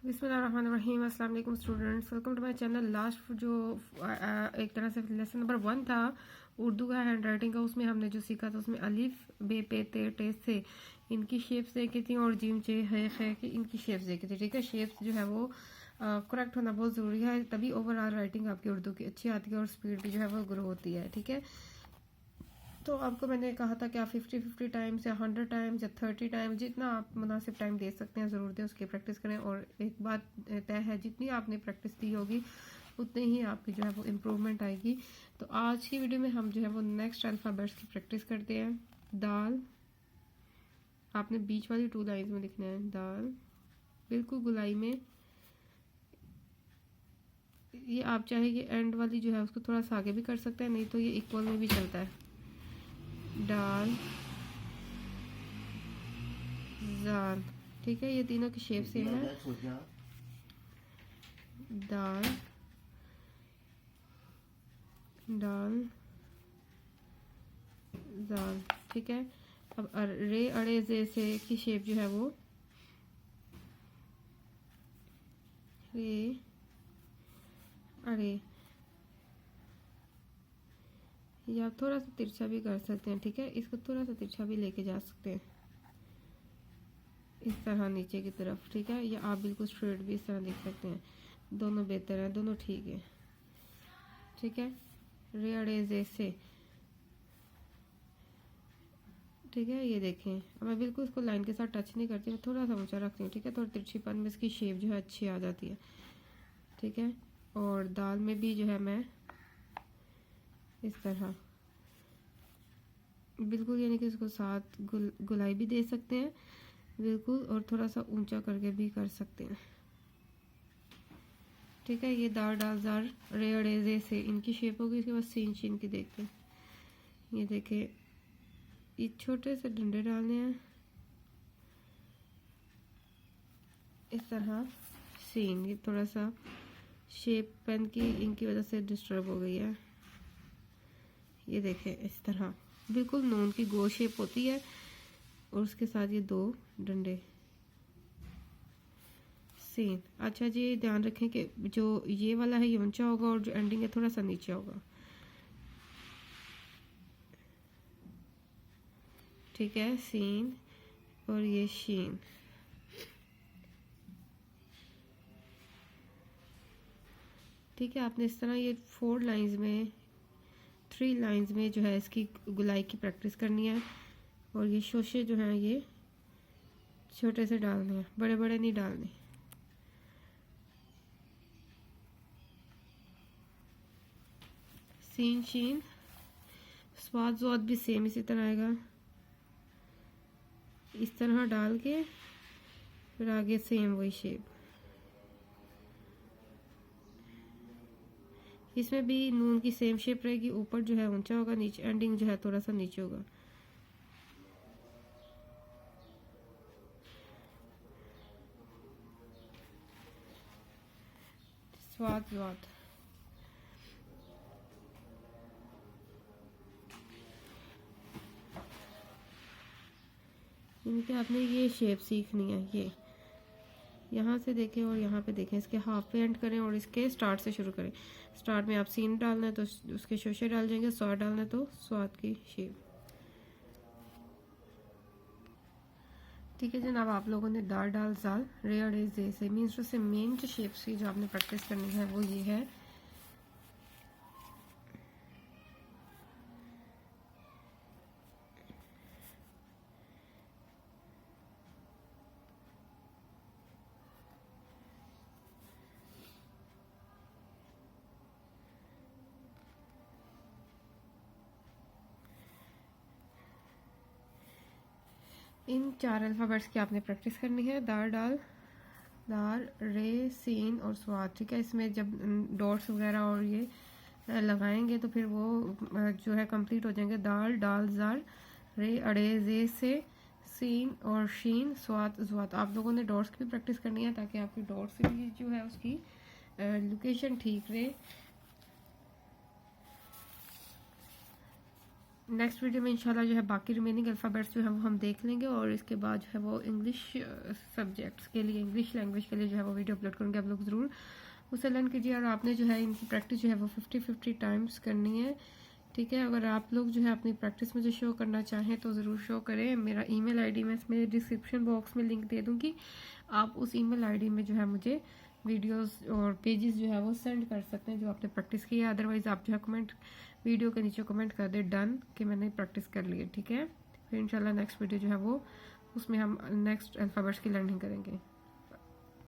बिस्मिल्लाहिर्रहमानिर्रहीम। अस्सलाम वालेकुम students, welcome to my channel. Last जो एक तरह से लेसन नंबर 1 था उर्दू का हैंड राइटिंग का, उसमें हमने जो सीखा था उसमें अलिफ बे पे ते टे से इनकी शेप्स देखी थी और जिम चे है कि इनकी शेप्स देखी थी। ठीक है, शेप्स जो है वो करेक्ट होना बहुत ज़रूरी है, तभी ओवरऑल राइटिंग आपकी उर्दू की अच्छी आती है और स्पीड भी जो है वो ग्रो होती है। ठीक है, तो आपको मैंने कहा था कि आप 50 टाइम्स या 100 टाइम्स या 30 टाइम्स जितना आप मुनासिब टाइम दे सकते हैं ज़रूर दें, उसकी प्रैक्टिस करें। और एक बात तय है, जितनी आपने प्रैक्टिस की होगी उतनी ही आपकी जो है वो इम्प्रूवमेंट आएगी। तो आज की वीडियो में हम जो है वो नेक्स्ट अल्फ़ाबेट्स की प्रैक्टिस करते हैं। दाल, आपने बीच वाली 2 लाइन्स में लिखना है दाल, बिल्कुल गुलाई में। ये आप चाहे ये एंड वाली जो है उसको थोड़ा सा आगे भी कर सकते हैं, नहीं तो ये इक्वल में भी चलता है। दाल जाल, ठीक है, ये तीनों की शेप सेम है। दाल दाल जाल, ठीक है। अब रे अड़े जे से की शेप जो है वो रे अड़े, या आप थोड़ा सा तिरछा भी कर सकते हैं। ठीक है, इसको थोड़ा सा तिरछा भी लेके जा सकते हैं इस तरह नीचे की तरफ। ठीक है, या आप बिल्कुल स्ट्रेट भी इस तरह देख सकते हैं। दोनों बेहतर है, दोनों ठीक है। ठीक है, रे अड़े जे से, ठीक है। ये देखें, अब मैं बिल्कुल इसको लाइन के साथ टच नहीं करती, मैं थोड़ा सा ऊंचा रखती हूँ। ठीक है, थोड़ी तिरछीपन में इसकी शेप जो है अच्छी आ जाती है। ठीक है, और दाल में भी जो है मैं इस तरह बिल्कुल, यानी कि इसको साथ गुलाई भी दे सकते हैं बिल्कुल, और थोड़ा सा ऊंचा करके भी कर सकते हैं। ठीक है, ये दार डाल जार रे अड़े जे से इनकी शेप होगी। इसके बाद सीन शीन की देखते हैं। ये देखें, ये छोटे से डंडे डालने हैं इस तरह। सीन, ये थोड़ा सा शेप पेन की इनकी वजह से डिस्टर्ब हो गई है। ये देखें, इस तरह बिल्कुल नून की गो शेप होती है और उसके साथ ये 2 डंडे। सीन, अच्छा जी, ध्यान रखें कि जो ये वाला है ये ऊंचा होगा और जो एंडिंग है थोड़ा सा नीचे होगा। ठीक है, सीन और ये शीन। ठीक है, आपने इस तरह ये 4 लाइंस में 3 लाइंस में जो है इसकी गुलाई की प्रैक्टिस करनी है। और ये शोशे जो हैं ये छोटे से डालने हैं, बड़े बड़े नहीं डालने। सीन शीन, स्वाद स्वाद भी सेम इसी तरह आएगा। इस तरह डाल के फिर आगे सेम वही शेप। इसमें भी नून की सेम शेप रहेगी, ऊपर जो है ऊंचा होगा, नीचे एंडिंग जो है थोड़ा सा नीचे होगा। स्वाद स्वाद, इनके आपने ये शेप सीखनी है। ये यहाँ से देखें और यहाँ पे देखें, इसके हाफ पे एंड करें और इसके स्टार्ट से शुरू करें। स्टार्ट में आप सीन डालना है तो उसके शोशे डाल जाएंगे, स्वाद डालना है तो स्वाद की शेप। ठीक है जनाब, आप लोगों ने दाल डाल जाल रे अड़े जे से मीन्स से मेन जो शेप्स की जो आपने प्रैक्टिस करनी है वो ये है। इन 4 अल्फ़ाबेट्स की आपने प्रैक्टिस करनी है। दाल डाल दाल रे सीन और स्वाद। ठीक है, इसमें जब डॉट्स वगैरह और ये लगाएंगे तो फिर वो जो है कंप्लीट हो जाएंगे। दाल डाल जार रे अड़े जे से सीन और शीन स्वाद स्वाद। आप लोगों ने डॉट्स की भी प्रैक्टिस करनी है ताकि आपकी डॉट्स भी जो है उसकी लोकेशन ठीक रहे। नेक्स्ट वीडियो में इंशाल्लाह जो है बाकी रिमेनिंग अल्फ़ाबेट्स जो है वो हम देख लेंगे, और इसके बाद जो है वो इंग्लिश सब्जेक्ट्स के लिए, इंग्लिश लैंग्वेज के लिए जो है वो वीडियो अपलोड करूँगी। आप लोग ज़रूर उसे लर्न कीजिए, और आपने जो है इनकी प्रैक्टिस जो है वो 50-50 टाइम्स करनी है, ठीक है। अगर आप लोग जो है अपनी प्रैक्टिस मुझे शो करना चाहें तो ज़रूर शो करें। मेरा ईमेल आईडी मैं इसमें डिस्क्रिप्शन बॉक्स में लिंक दे दूँगी, आप उस ईमेल आईडी में जो है मुझे वीडियोस और पेजेस जो है वो सेंड कर सकते हैं जो आपने प्रैक्टिस की है। अदरवाइज़ आप जो है कमेंट, वीडियो के नीचे कमेंट कर दे डन कि मैंने प्रैक्टिस कर ली है, ठीक है। फिर इंशाल्लाह नेक्स्ट वीडियो जो है वो उसमें हम नेक्स्ट अल्फ़ाबेट्स की लर्निंग करेंगे।